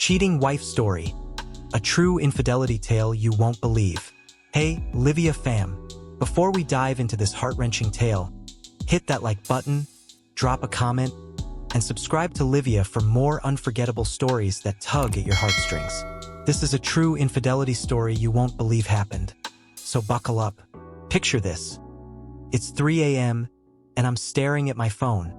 Cheating wife story. A true infidelity tale you won't believe. Hey, Livia fam. Before we dive into this heart-wrenching tale, hit that like button, drop a comment, and subscribe to Livia for more unforgettable stories that tug at your heartstrings. This is a true infidelity story you won't believe happened. So buckle up. Picture this. It's 3 a.m. and I'm staring at my phone,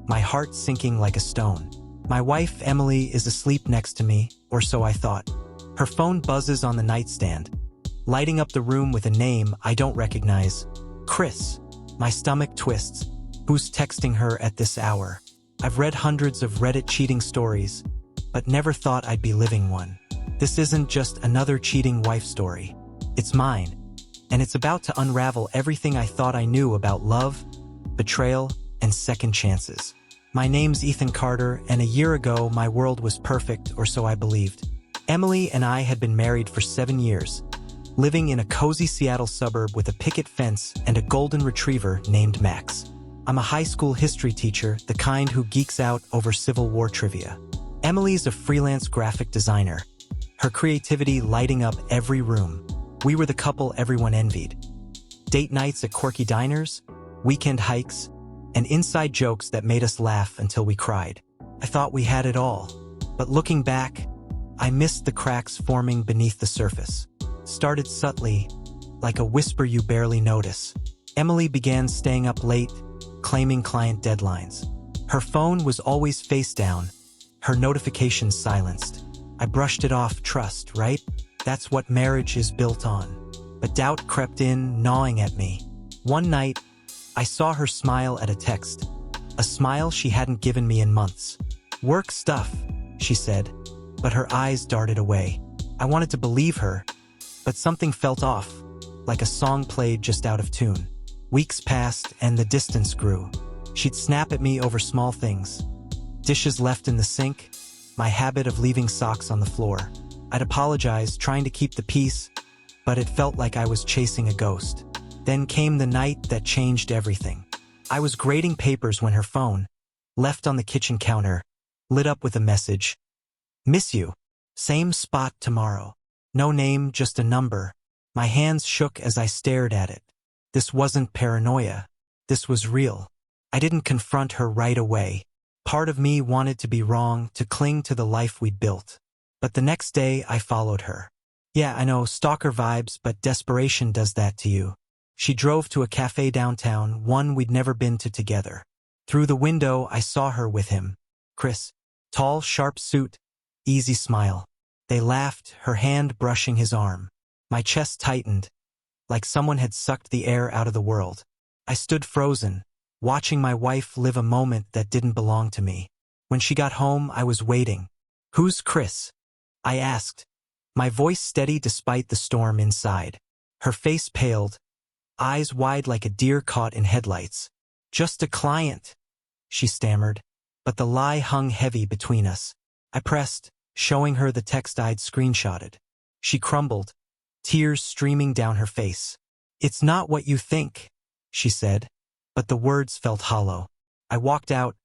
my heart sinking like a stone. My wife, Emily, is asleep next to me, or so I thought. Her phone buzzes on the nightstand, lighting up the room with a name I don't recognize. Chris. My stomach twists. Who's texting her at this hour? I've read hundreds of Reddit cheating stories, but never thought I'd be living one. This isn't just another cheating wife story. It's mine, and it's about to unravel everything I thought I knew about love, betrayal, and second chances. My name's Ethan Carter, and a year ago my world was perfect, or so I believed. Emily and I had been married for 7 years, living in a cozy Seattle suburb with a picket fence and a golden retriever named Max. I'm a high school history teacher, the kind who geeks out over Civil War trivia. Emily's a freelance graphic designer, her creativity lighting up every room. We were the couple everyone envied. Date nights at quirky diners, weekend hikes, and inside jokes that made us laugh until we cried. I thought we had it all, but looking back, I missed the cracks forming beneath the surface. Started subtly, like a whisper you barely notice. Emily began staying up late, claiming client deadlines. Her phone was always face down, her notifications silenced. I brushed it off. Trust, right? That's what marriage is built on. But doubt crept in, gnawing at me. One night, I saw her smile at a text, a smile she hadn't given me in months. Work stuff, she said, but her eyes darted away. I wanted to believe her, but something felt off, like a song played just out of tune. Weeks passed and the distance grew. She'd snap at me over small things. Dishes left in the sink, my habit of leaving socks on the floor. I'd apologize, trying to keep the peace, but it felt like I was chasing a ghost. Then came the night that changed everything. I was grading papers when her phone, left on the kitchen counter, lit up with a message. Miss you. Same spot tomorrow. No name, just a number. My hands shook as I stared at it. This wasn't paranoia. This was real. I didn't confront her right away. Part of me wanted to be wrong, to cling to the life we'd built. But the next day, I followed her. Yeah, I know, stalker vibes, but desperation does that to you. She drove to a cafe downtown, one we'd never been to together. Through the window, I saw her with him. Chris. Tall, sharp suit, easy smile. They laughed, her hand brushing his arm. My chest tightened, like someone had sucked the air out of the world. I stood frozen, watching my wife live a moment that didn't belong to me. When she got home, I was waiting. Who's Chris? I asked, my voice steady despite the storm inside. Her face paled, eyes wide like a deer caught in headlights. Just a client, she stammered, but the lie hung heavy between us. I pressed, showing her the text I'd screenshotted. She crumbled, tears streaming down her face. It's not what you think, she said, but the words felt hollow. I walked out,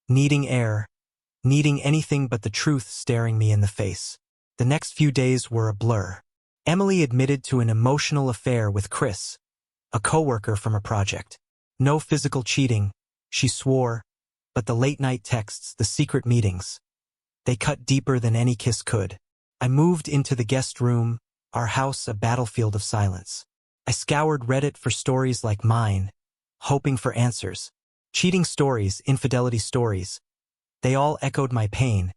needing air, needing anything but the truth staring me in the face. The next few days were a blur. Emily admitted to an emotional affair with Chris, a coworker from a project. No physical cheating, she swore, but the late-night texts, the secret meetings, they cut deeper than any kiss could. I moved into the guest room, our house a battlefield of silence. I scoured Reddit for stories like mine, hoping for answers. Cheating stories, infidelity stories. They all echoed my pain,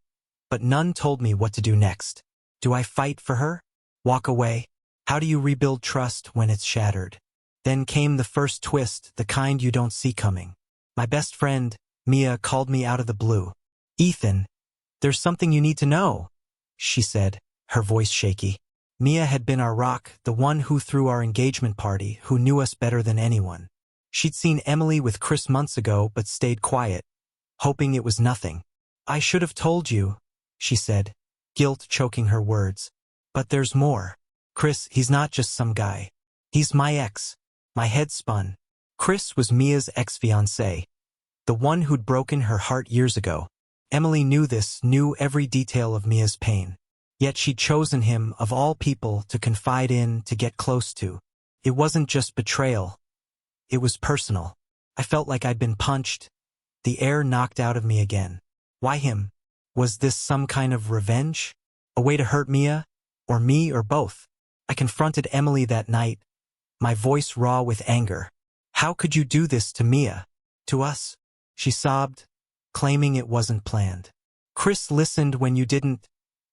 but none told me what to do next. Do I fight for her? Walk away? How do you rebuild trust when it's shattered? Then came the first twist, the kind you don't see coming. My best friend, Mia, called me out of the blue. Ethan, there's something you need to know, she said, her voice shaky. Mia had been our rock, the one who threw our engagement party, who knew us better than anyone. She'd seen Emily with Chris months ago but stayed quiet, hoping it was nothing. I should have told you, she said, guilt choking her words. But there's more. Chris, he's not just some guy. He's my ex. My head spun. Chris was Mia's ex-fiancé, the one who'd broken her heart years ago. Emily knew this, knew every detail of Mia's pain. Yet she'd chosen him, of all people, to confide in, to get close to. It wasn't just betrayal. It was personal. I felt like I'd been punched, the air knocked out of me again. Why him? Was this some kind of revenge? A way to hurt Mia? Or me, or both? I confronted Emily that night, my voice raw with anger. How could you do this to Mia? To us? She sobbed, claiming it wasn't planned. Chris listened when you didn't,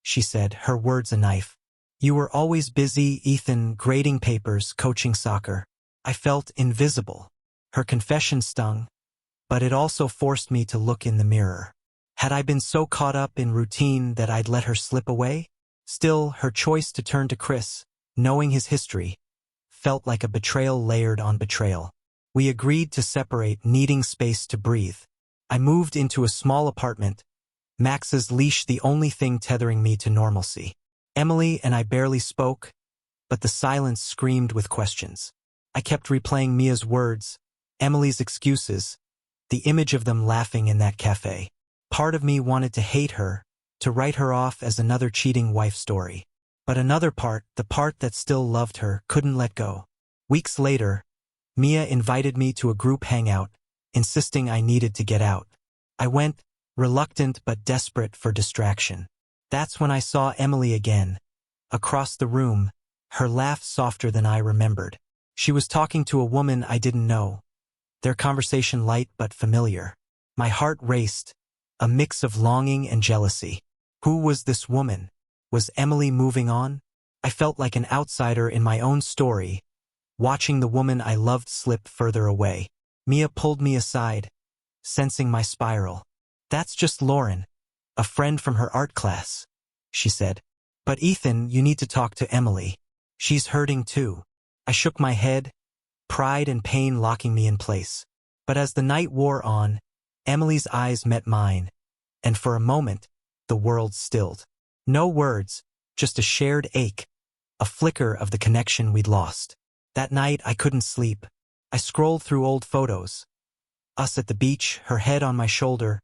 she said, her words a knife. You were always busy, Ethan, grading papers, coaching soccer. I felt invisible. Her confession stung, but it also forced me to look in the mirror. Had I been so caught up in routine that I'd let her slip away? Still, her choice to turn to Chris, knowing his history, felt like a betrayal layered on betrayal. We agreed to separate, needing space to breathe. I moved into a small apartment, Max's leash the only thing tethering me to normalcy. Emily and I barely spoke, but the silence screamed with questions. I kept replaying Mia's words, Emily's excuses, the image of them laughing in that cafe. Part of me wanted to hate her, to write her off as another cheating wife story. But another part, the part that still loved her, couldn't let go. Weeks later, Mia invited me to a group hangout, insisting I needed to get out. I went, reluctant but desperate for distraction. That's when I saw Emily again. Across the room, her laugh softer than I remembered. She was talking to a woman I didn't know. Their conversation light but familiar. My heart raced, a mix of longing and jealousy. Who was this woman? Was Emily moving on? I felt like an outsider in my own story, watching the woman I loved slip further away. Mia pulled me aside, sensing my spiral. That's just Lauren, a friend from her art class, she said. But Ethan, you need to talk to Emily. She's hurting too. I shook my head, pride and pain locking me in place. But as the night wore on, Emily's eyes met mine, and for a moment, the world stilled. No words, just a shared ache, a flicker of the connection we'd lost. That night I couldn't sleep. I scrolled through old photos. Us at the beach, her head on my shoulder,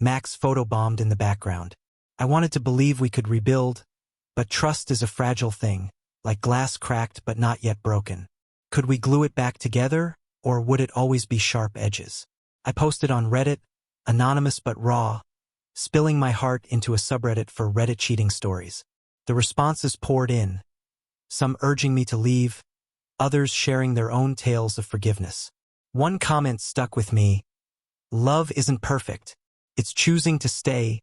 Max photobombed in the background. I wanted to believe we could rebuild, but trust is a fragile thing, like glass cracked but not yet broken. Could we glue it back together, or would it always be sharp edges? I posted on Reddit, anonymous but raw, spilling my heart into a subreddit for Reddit cheating stories. The responses poured in, some urging me to leave, others sharing their own tales of forgiveness. One comment stuck with me. Love isn't perfect. It's choosing to stay,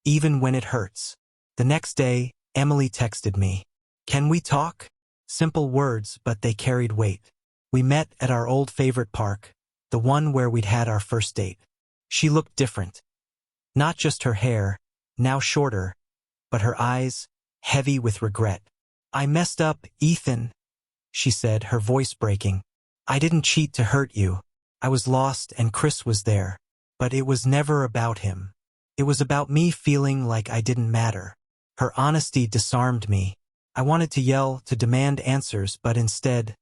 even when it hurts. The next day, Emily texted me. Can we talk? Simple words, but they carried weight. We met at our old favorite park, the one where we'd had our first date. She looked different. Not just her hair, now shorter, but her eyes, heavy with regret. I messed up, Ethan, she said, her voice breaking. I didn't cheat to hurt you. I was lost and Chris was there. But it was never about him. It was about me feeling like I didn't matter. Her honesty disarmed me. I wanted to yell, to demand answers, but instead,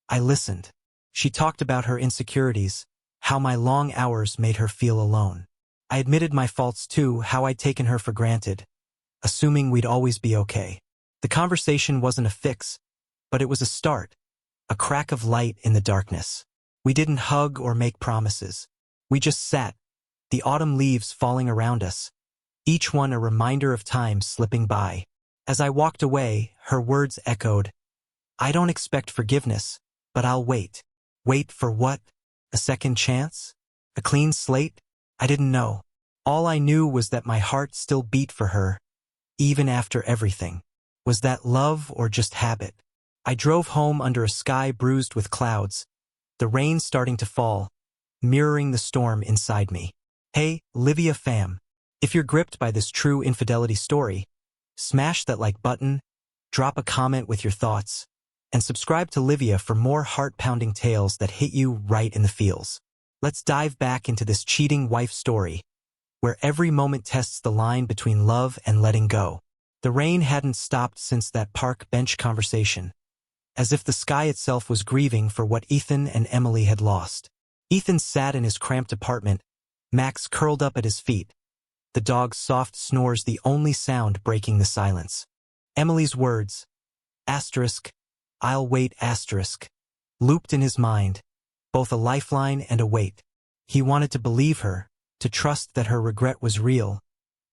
I listened. She talked about her insecurities, how my long hours made her feel alone. I admitted my faults too, how I'd taken her for granted, assuming we'd always be okay. The conversation wasn't a fix, but it was a start, a crack of light in the darkness. We didn't hug or make promises. We just sat, the autumn leaves falling around us, each one a reminder of time slipping by. As I walked away, her words echoed, I don't expect forgiveness, but I'll wait. Wait for what? A second chance? A clean slate? I didn't know. All I knew was that my heart still beat for her, even after everything. Was that love or just habit? I drove home under a sky bruised with clouds, the rain starting to fall, mirroring the storm inside me. Hey, Livia fam, if you're gripped by this true infidelity story, smash that like button, drop a comment with your thoughts, and subscribe to Livia for more heart-pounding tales that hit you right in the feels. Let's dive back into this cheating wife story, where every moment tests the line between love and letting go. The rain hadn't stopped since that park bench conversation, as if the sky itself was grieving for what Ethan and Emily had lost. Ethan sat in his cramped apartment, Max curled up at his feet, the dog's soft snores the only sound breaking the silence. Emily's words, asterisk, "I'll wait," asterisk, looped in his mind, both a lifeline and a weight. He wanted to believe her, to trust that her regret was real,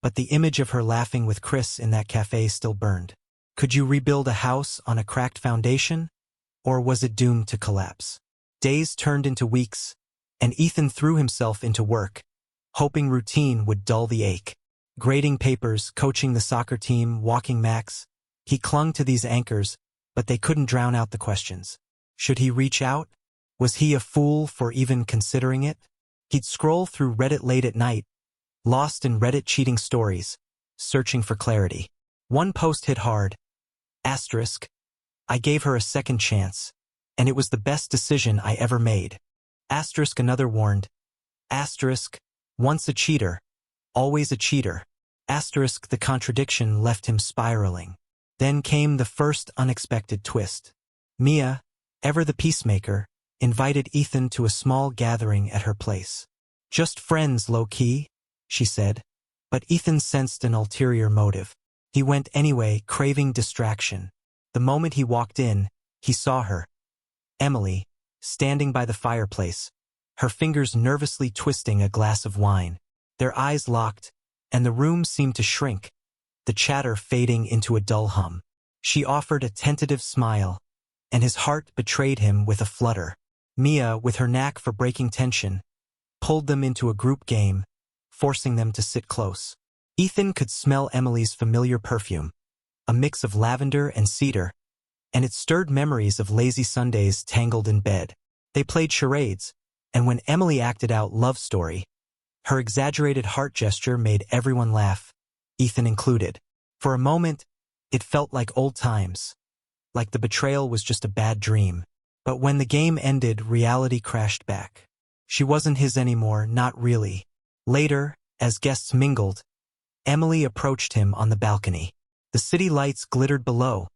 but the image of her laughing with Chris in that cafe still burned. Could you rebuild a house on a cracked foundation? Or was it doomed to collapse? Days turned into weeks, and Ethan threw himself into work, hoping routine would dull the ache. Grading papers, coaching the soccer team, walking Max. He clung to these anchors, but they couldn't drown out the questions. Should he reach out? Was he a fool for even considering it? He'd scroll through Reddit late at night, lost in Reddit cheating stories, searching for clarity. One post hit hard. Asterisk, "I gave her a second chance, and it was the best decision I ever made." Asterisk, another warned. Asterisk, "Once a cheater, always a cheater." Asterisk, the contradiction left him spiraling. Then came the first unexpected twist. Mia, ever the peacemaker, invited Ethan to a small gathering at her place. "Just friends, low-key," she said, but Ethan sensed an ulterior motive. He went anyway, craving distraction. The moment he walked in, he saw her, Emily, standing by the fireplace, her fingers nervously twisting a glass of wine. Their eyes locked, and the room seemed to shrink, the chatter fading into a dull hum. She offered a tentative smile, and his heart betrayed him with a flutter. Mia, with her knack for breaking tension, pulled them into a group game, forcing them to sit close. Ethan could smell Emily's familiar perfume, a mix of lavender and cedar, and it stirred memories of lazy Sundays tangled in bed. They played charades, and when Emily acted out love story, her exaggerated heart gesture made everyone laugh, Ethan included. For a moment, it felt like old times, like the betrayal was just a bad dream. But when the game ended, reality crashed back. She wasn't his anymore, not really. Later, as guests mingled, Emily approached him on the balcony. The city lights glittered below,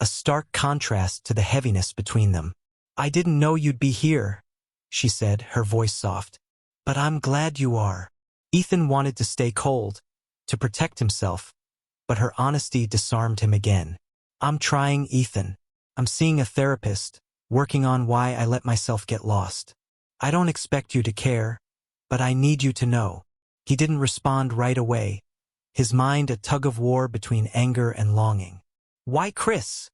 a stark contrast to the heaviness between them. "I didn't know you'd be here," she said, her voice soft. "But I'm glad you are." Ethan wanted to stay cold, to protect himself, but her honesty disarmed him again. "I'm trying, Ethan. I'm seeing a therapist, working on why I let myself get lost. I don't expect you to care, but I need you to know." He didn't respond right away, his mind a tug-of-war between anger and longing. "Why Chris?"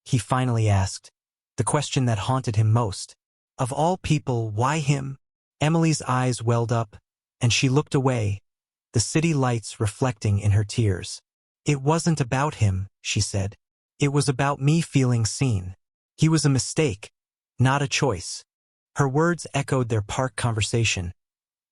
he finally asked, the question that haunted him most. Of all people, why him? Emily's eyes welled up, and she looked away, the city lights reflecting in her tears. "It wasn't about him," she said. "It was about me feeling seen. He was a mistake, not a choice." Her words echoed their park conversation,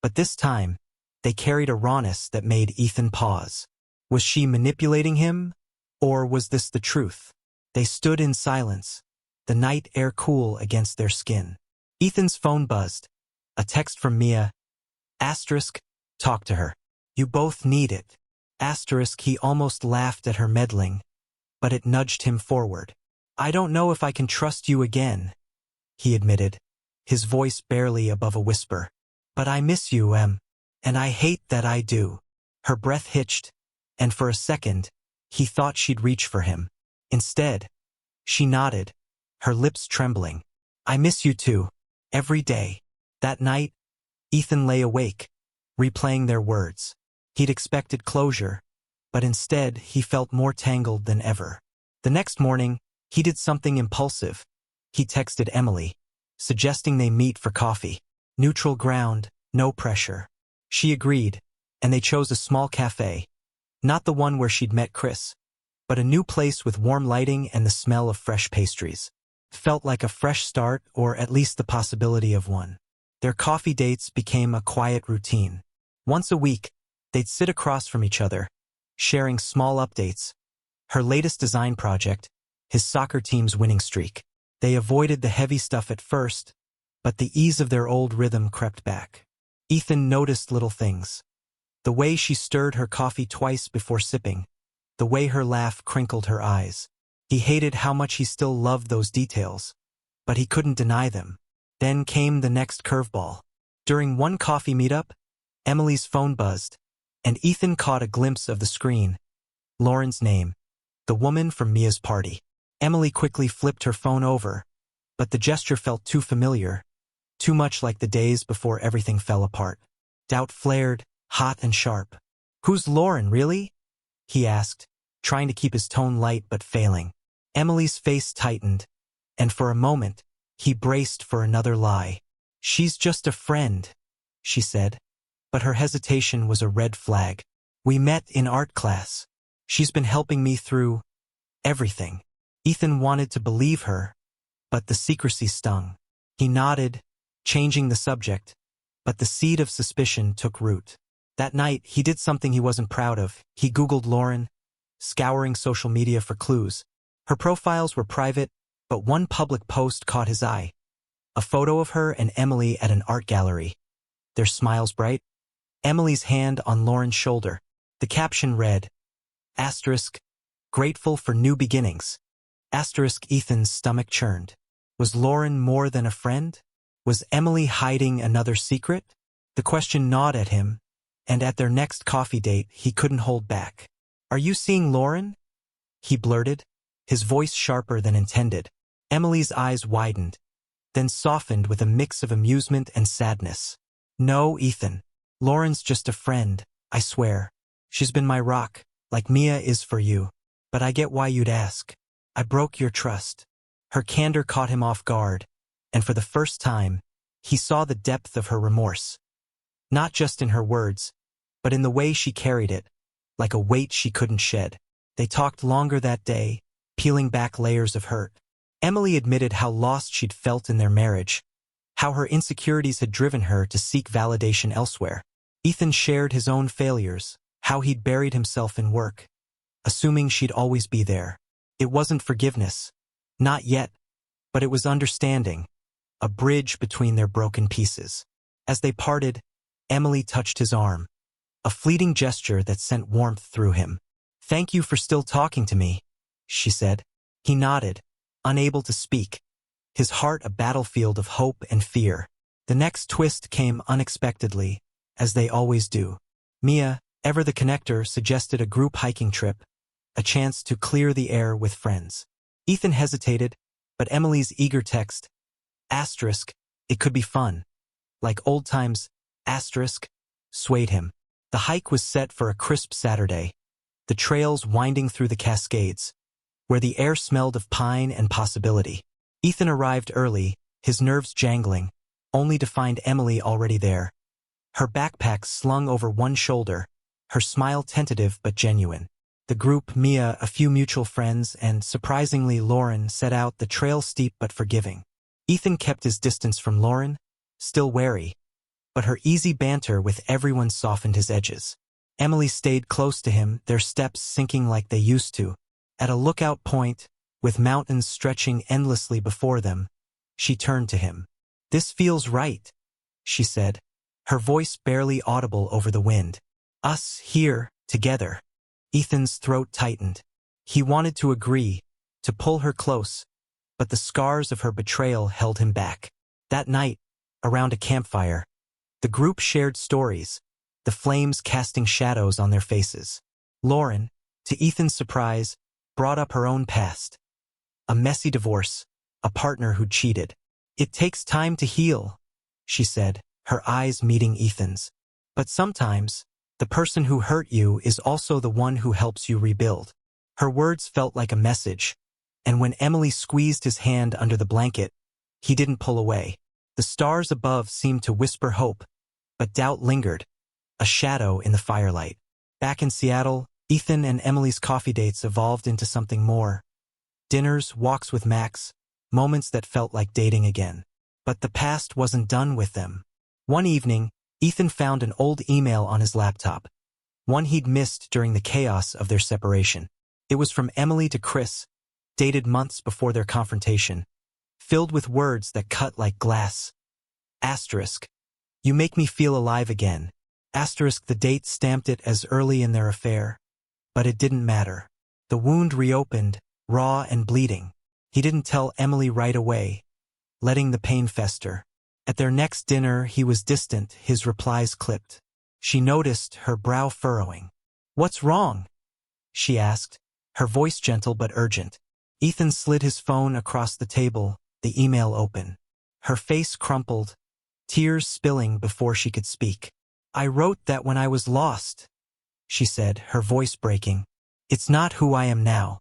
but this time, they carried a rawness that made Ethan pause. Was she manipulating him, or was this the truth? They stood in silence, the night air cool against their skin. Ethan's phone buzzed. A text from Mia. Asterisk, "Talk to her. You both need it." Asterisk, he almost laughed at her meddling, but it nudged him forward. "I don't know if I can trust you again," he admitted, his voice barely above a whisper. "But I miss you, Em. And I hate that I do." Her breath hitched, and for a second, he thought she'd reach for him. Instead, she nodded, her lips trembling. "I miss you too. Every day." That night, Ethan lay awake, replaying their words. He'd expected closure, but instead he felt more tangled than ever. The next morning, he did something impulsive. He texted Emily, suggesting they meet for coffee. Neutral ground, no pressure. She agreed, and they chose a small cafe. Not the one where she'd met Chris, but a new place with warm lighting and the smell of fresh pastries. Felt like a fresh start, or at least the possibility of one. Their coffee dates became a quiet routine. Once a week, they'd sit across from each other, sharing small updates. Her latest design project, his soccer team's winning streak. They avoided the heavy stuff at first, but the ease of their old rhythm crept back. Ethan noticed little things. The way she stirred her coffee twice before sipping, the way her laugh crinkled her eyes. He hated how much he still loved those details, but he couldn't deny them. Then came the next curveball. During one coffee meetup, Emily's phone buzzed, and Ethan caught a glimpse of the screen. Lauren's name. The woman from Mia's party. Emily quickly flipped her phone over, but the gesture felt too familiar, too much like the days before everything fell apart. Doubt flared, hot and sharp. "Who's Lauren, really?" he asked, trying to keep his tone light but failing. Emily's face tightened, and for a moment, he braced for another lie. "She's just a friend," she said, but her hesitation was a red flag. "We met in art class. She's been helping me through everything." Ethan wanted to believe her, but the secrecy stung. He nodded, changing the subject, but the seed of suspicion took root. That night, he did something he wasn't proud of. He Googled Lauren, scouring social media for clues. Her profiles were private, but one public post caught his eye. A photo of her and Emily at an art gallery. Their smiles bright. Emily's hand on Lauren's shoulder. The caption read, *, grateful for new beginnings. *, Ethan's stomach churned. Was Lauren more than a friend? Was Emily hiding another secret? The question gnawed at him, and at their next coffee date, he couldn't hold back. "Are you seeing Lauren?" he blurted, his voice sharper than intended. Emily's eyes widened, then softened with a mix of amusement and sadness. "No, Ethan. Lauren's just a friend, I swear. She's been my rock, like Mia is for you. But I get why you'd ask. I broke your trust." Her candor caught him off guard, and for the first time, he saw the depth of her remorse. Not just in her words, but in the way she carried it, like a weight she couldn't shed. They talked longer that day, peeling back layers of hurt. Emily admitted how lost she'd felt in their marriage, how her insecurities had driven her to seek validation elsewhere. Ethan shared his own failures, how he'd buried himself in work, assuming she'd always be there. It wasn't forgiveness. Not yet, but it was understanding, a bridge between their broken pieces. As they parted, Emily touched his arm, a fleeting gesture that sent warmth through him. "Thank you for still talking to me," she said. He nodded, unable to speak, his heart a battlefield of hope and fear. The next twist came unexpectedly, as they always do. Mia, ever the connector, suggested a group hiking trip, a chance to clear the air with friends. Ethan hesitated, but Emily's eager text, *, it could be fun, like old times, *, swayed him. The hike was set for a crisp Saturday, the trails winding through the Cascades, where the air smelled of pine and possibility. Ethan arrived early, his nerves jangling, only to find Emily already there. Her backpack slung over one shoulder, her smile tentative but genuine. The group, Mia, a few mutual friends, and, surprisingly, Lauren, set out the trail steep but forgiving. Ethan kept his distance from Lauren, still wary, but her easy banter with everyone softened his edges. Emily stayed close to him, their steps sinking like they used to. At a lookout point, with mountains stretching endlessly before them, she turned to him. "This feels right," she said, her voice barely audible over the wind. "Us here, together." Ethan's throat tightened. He wanted to agree, to pull her close, but the scars of her betrayal held him back. That night, around a campfire, the group shared stories, the flames casting shadows on their faces. Lauren, to Ethan's surprise, brought up her own past. A messy divorce, a partner who'd cheated. "It takes time to heal," she said, her eyes meeting Ethan's. "But sometimes, the person who hurt you is also the one who helps you rebuild." Her words felt like a message, and when Emily squeezed his hand under the blanket, he didn't pull away. The stars above seemed to whisper hope, but doubt lingered, a shadow in the firelight. Back in Seattle, Ethan and Emily's coffee dates evolved into something more. Dinners, walks with Max, moments that felt like dating again. But the past wasn't done with them. One evening, Ethan found an old email on his laptop, one he'd missed during the chaos of their separation. It was from Emily to Chris, dated months before their confrontation, filled with words that cut like glass. *, you make me feel alive again. *, the date stamped it as early in their affair. But it didn't matter. The wound reopened, raw and bleeding. He didn't tell Emily right away, letting the pain fester. At their next dinner, he was distant, his replies clipped. She noticed her brow furrowing. "What's wrong?" she asked, her voice gentle but urgent. Ethan slid his phone across the table, the email open. Her face crumpled, tears spilling before she could speak. "I wrote that when I was lost," she said, her voice breaking. "It's not who I am now."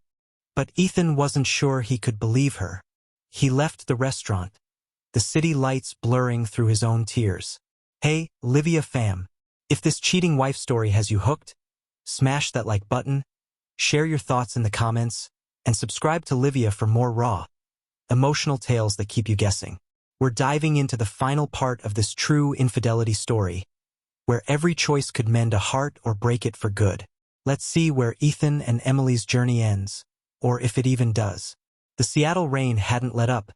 But Ethan wasn't sure he could believe her. He left the restaurant, the city lights blurring through his own tears. Hey, Livia fam. If this cheating wife story has you hooked, smash that like button, share your thoughts in the comments, and subscribe to Livia for more raw, emotional tales that keep you guessing. We're diving into the final part of this true infidelity story, where every choice could mend a heart or break it for good. Let's see where Ethan and Emily's journey ends, or if it even does. The Seattle rain hadn't let up,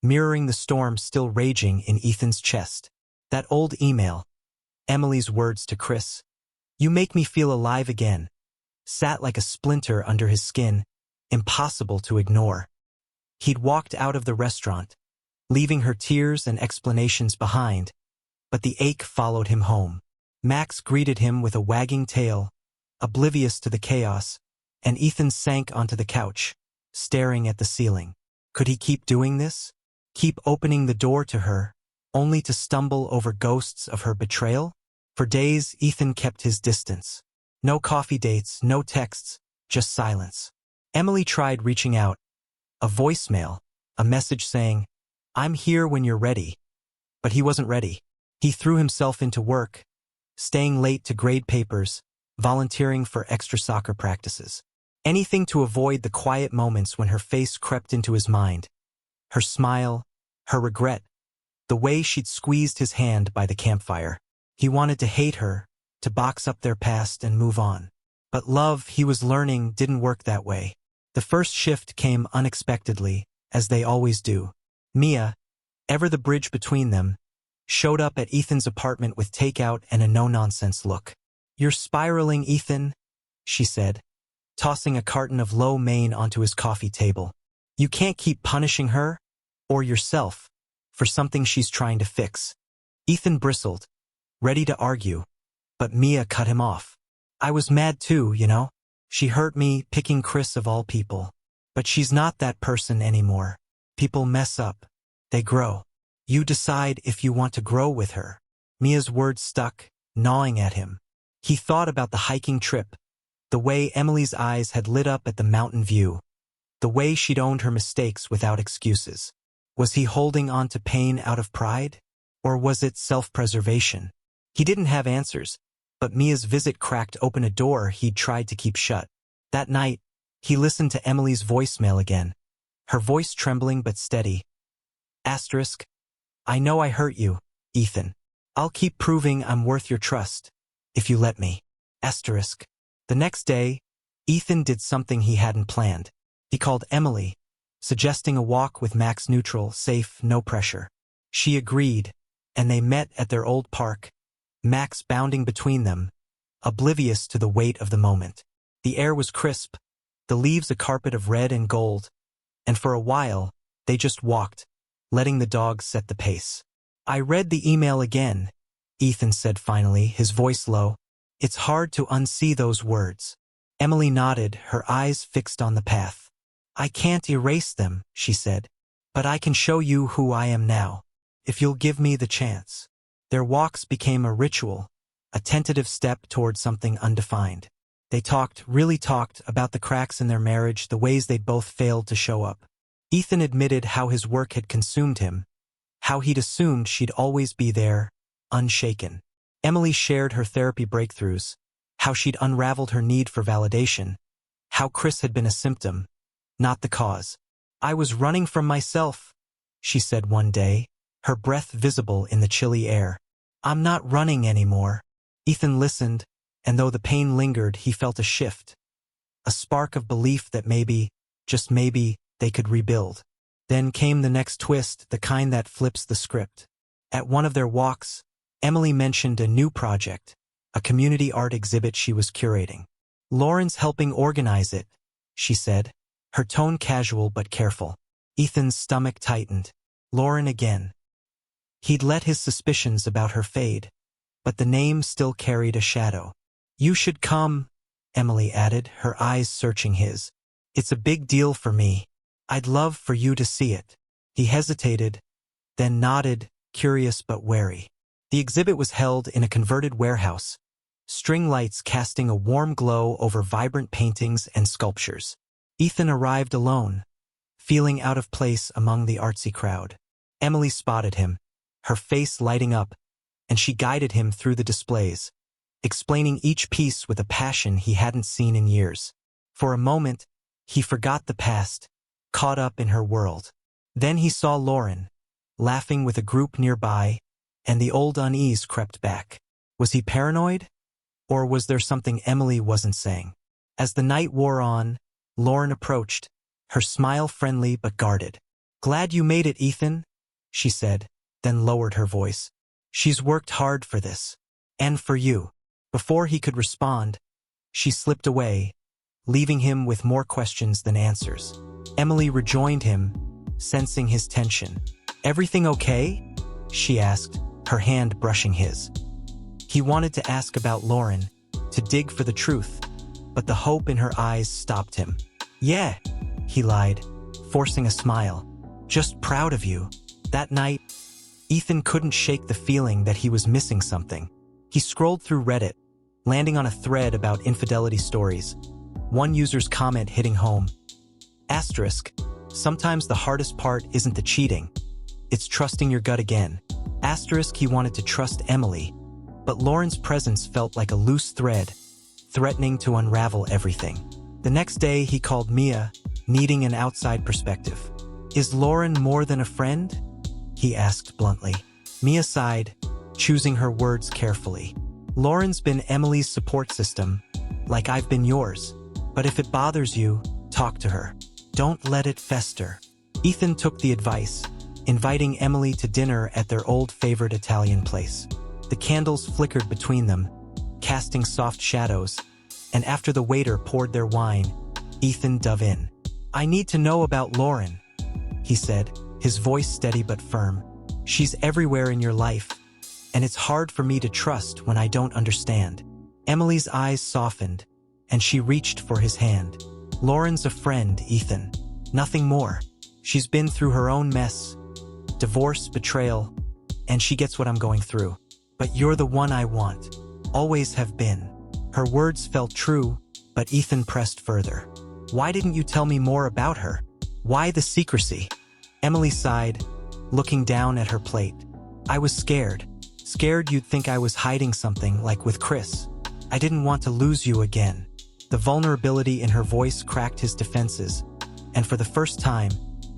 mirroring the storm still raging in Ethan's chest. That old email, Emily's words to Chris, "You make me feel alive again," sat like a splinter under his skin, impossible to ignore. He'd walked out of the restaurant, leaving her tears and explanations behind, but the ache followed him home. Max greeted him with a wagging tail, oblivious to the chaos, and Ethan sank onto the couch, staring at the ceiling. Could he keep doing this? Keep opening the door to her, only to stumble over ghosts of her betrayal? For days, Ethan kept his distance. No coffee dates, no texts, just silence. Emily tried reaching out. A voicemail, a message saying, "I'm here when you're ready." But he wasn't ready. He threw himself into work, staying late to grade papers, volunteering for extra soccer practices. Anything to avoid the quiet moments when her face crept into his mind. Her smile, her regret, the way she'd squeezed his hand by the campfire. He wanted to hate her, to box up their past and move on. But love, he was learning, didn't work that way. The first shift came unexpectedly, as they always do. Mia, ever the bridge between them, showed up at Ethan's apartment with takeout and a no-nonsense look. "You're spiraling, Ethan," she said, tossing a carton of lo mein onto his coffee table. "You can't keep punishing her, or yourself, for something she's trying to fix." Ethan bristled, ready to argue, but Mia cut him off. "I was mad too, you know. She hurt me, picking Chris of all people. But she's not that person anymore. People mess up. They grow. You decide if you want to grow with her." Mia's words stuck, gnawing at him. He thought about the hiking trip, the way Emily's eyes had lit up at the mountain view, the way she'd owned her mistakes without excuses. Was he holding on to pain out of pride? Or was it self-preservation? He didn't have answers, but Mia's visit cracked open a door he'd tried to keep shut. That night, he listened to Emily's voicemail again, her voice trembling but steady. Asterisk, "I know I hurt you, Ethan. I'll keep proving I'm worth your trust, if you let me." Asterisk. The next day, Ethan did something he hadn't planned. He called Emily, suggesting a walk with Max, neutral, safe, no pressure. She agreed, and they met at their old park, Max bounding between them, oblivious to the weight of the moment. The air was crisp, the leaves a carpet of red and gold, and for a while, they just walked, letting the dogs set the pace. "I read the email again," Ethan said finally, his voice low. "It's hard to unsee those words." Emily nodded, her eyes fixed on the path. "I can't erase them," she said, "but I can show you who I am now, if you'll give me the chance." Their walks became a ritual, a tentative step toward something undefined. They really talked about the cracks in their marriage, the ways they'd both failed to show up. Ethan admitted how his work had consumed him, how he'd assumed she'd always be there, unshaken. Emily shared her therapy breakthroughs, how she'd unraveled her need for validation, how Chris had been a symptom, not the cause. "I was running from myself," she said one day, her breath visible in the chilly air. "I'm not running anymore." Ethan listened, and though the pain lingered, he felt a shift, a spark of belief that maybe, just maybe, they could rebuild. Then came the next twist, the kind that flips the script. At one of their walks, Emily mentioned a new project, a community art exhibit she was curating. "Lauren's helping organize it," she said, her tone casual but careful. Ethan's stomach tightened. Lauren again. He'd let his suspicions about her fade, but the name still carried a shadow. "You should come," Emily added, her eyes searching his. "It's a big deal for me. I'd love for you to see it." He hesitated, then nodded, curious but wary. The exhibit was held in a converted warehouse, string lights casting a warm glow over vibrant paintings and sculptures. Ethan arrived alone, feeling out of place among the artsy crowd. Emily spotted him, her face lighting up, and she guided him through the displays, explaining each piece with a passion he hadn't seen in years. For a moment, he forgot the past, caught up in her world. Then he saw Lauren, laughing with a group nearby, and the old unease crept back. Was he paranoid? Or was there something Emily wasn't saying? As the night wore on, Lauren approached, her smile friendly but guarded. "Glad you made it, Ethan," she said, then lowered her voice. "She's worked hard for this. And for you." Before he could respond, she slipped away, leaving him with more questions than answers. Emily rejoined him, sensing his tension. "Everything okay?" she asked, her hand brushing his. He wanted to ask about Lauren, to dig for the truth, but the hope in her eyes stopped him. "Yeah," he lied, forcing a smile. "Just proud of you." That night, Ethan couldn't shake the feeling that he was missing something. He scrolled through Reddit, landing on a thread about infidelity stories. One user's comment hitting home. Asterisk, "Sometimes the hardest part isn't the cheating. It's trusting your gut again." Asterisk, he wanted to trust Emily, but Lauren's presence felt like a loose thread, threatening to unravel everything. The next day, he called Mia, needing an outside perspective. "Is Lauren more than a friend?" he asked bluntly. Mia sighed, choosing her words carefully. "Lauren's been Emily's support system, like I've been yours. But if it bothers you, talk to her. Don't let it fester." Ethan took the advice, inviting Emily to dinner at their old favorite Italian place. The candles flickered between them, casting soft shadows, and after the waiter poured their wine, Ethan dove in. "I need to know about Lauren," he said, his voice steady but firm. "She's everywhere in your life, and it's hard for me to trust when I don't understand." Emily's eyes softened, and she reached for his hand. "Lauren's a friend, Ethan. Nothing more. She's been through her own mess, divorce, betrayal, and she gets what I'm going through. But you're the one I want. Always have been." Her words felt true, but Ethan pressed further. "Why didn't you tell me more about her? Why the secrecy?" Emily sighed, looking down at her plate. "I was scared. Scared you'd think I was hiding something like with Chris. I didn't want to lose you again." The vulnerability in her voice cracked his defenses, and for the first time,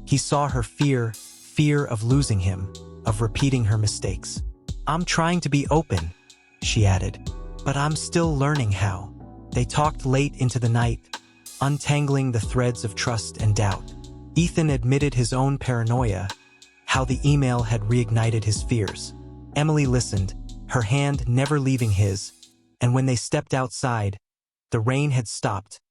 he saw her fear of losing him, of repeating her mistakes. "I'm trying to be open," she added, "but I'm still learning how." They talked late into the night, untangling the threads of trust and doubt. Ethan admitted his own paranoia, how the email had reignited his fears. Emily listened, her hand never leaving his, and when they stepped outside, the rain had stopped,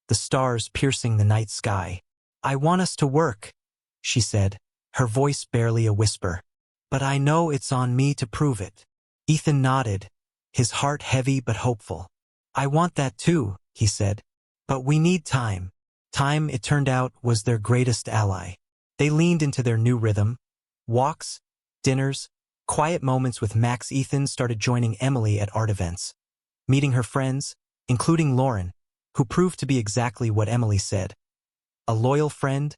the stars piercing the night sky. "I want us to work," she said, her voice barely a whisper. "But I know it's on me to prove it." Ethan nodded, his heart heavy but hopeful. "I want that too," he said. "But we need time." Time, it turned out, was their greatest ally. They leaned into their new rhythm. Walks, dinners, quiet moments with Max. Ethan started joining Emily at art events, meeting her friends, including Lauren, who proved to be exactly what Emily said. A loyal friend,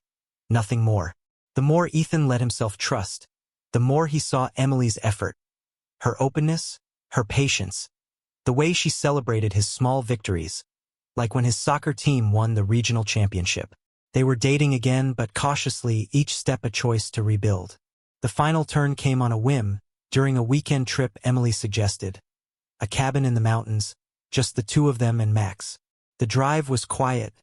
nothing more. The more Ethan let himself trust, the more he saw Emily's effort, her openness, her patience, the way she celebrated his small victories, like when his soccer team won the regional championship. They were dating again, but cautiously, each step a choice to rebuild. The final turn came on a whim, during a weekend trip Emily suggested. A cabin in the mountains, just the two of them and Max. The drive was quiet,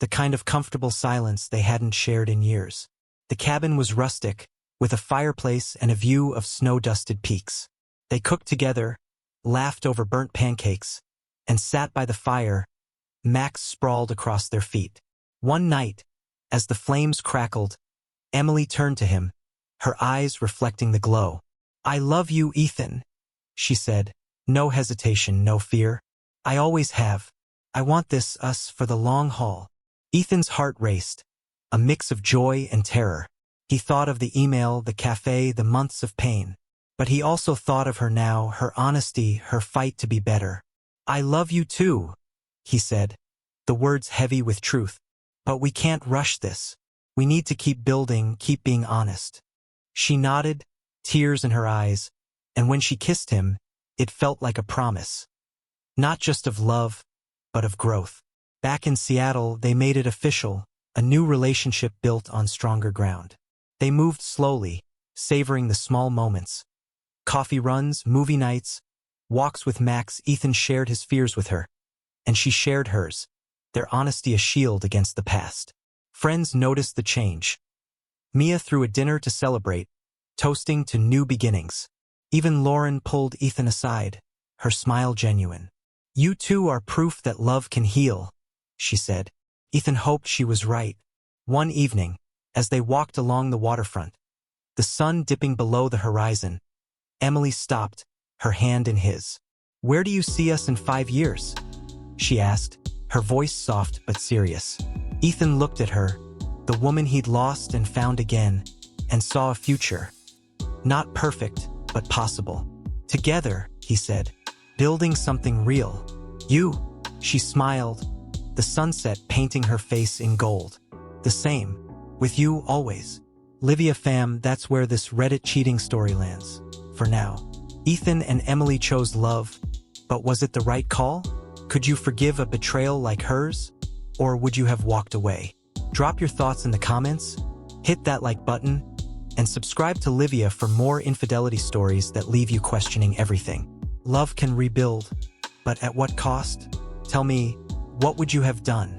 the kind of comfortable silence they hadn't shared in years. The cabin was rustic, with a fireplace and a view of snow-dusted peaks. They cooked together, laughed over burnt pancakes, and sat by the fire, Max sprawled across their feet. One night, as the flames crackled, Emily turned to him, her eyes reflecting the glow. "I love you, Ethan," she said, No hesitation, no fear. I always have. I want us for the long haul. Ethan's heart raced, a mix of joy and terror. He thought of the email, the cafe, the months of pain. But he also thought of her now, her honesty, her fight to be better. I love you too, he said, the words heavy with truth. But we can't rush this. We need to keep building, keep being honest. She nodded, tears in her eyes, and when she kissed him, it felt like a promise. Not just of love, but of growth. Back in Seattle, they made it official, a new relationship built on stronger ground. They moved slowly, savoring the small moments. Coffee runs, movie nights, walks with Max. Ethan shared his fears with her, and she shared hers, their honesty a shield against the past. Friends noticed the change. Mia threw a dinner to celebrate, toasting to new beginnings. Even Lauren pulled Ethan aside, her smile genuine. You two are proof that love can heal, she said. Ethan hoped she was right. One evening, as they walked along the waterfront, the sun dipping below the horizon, Emily stopped, her hand in his. Where do you see us in 5 years? She asked, her voice soft but serious. Ethan looked at her, the woman he'd lost and found again, and saw a future. Not perfect, but possible. Together, he said, building something real. You, she smiled, the sunset painting her face in gold. The same, with you always. Livia fam, that's where this Reddit cheating story lands. For now. Ethan and Emily chose love, but was it the right call? Could you forgive a betrayal like hers? Or would you have walked away? Drop your thoughts in the comments, hit that like button, and subscribe to Livia for more infidelity stories that leave you questioning everything. Love can rebuild, but at what cost? Tell me, what would you have done?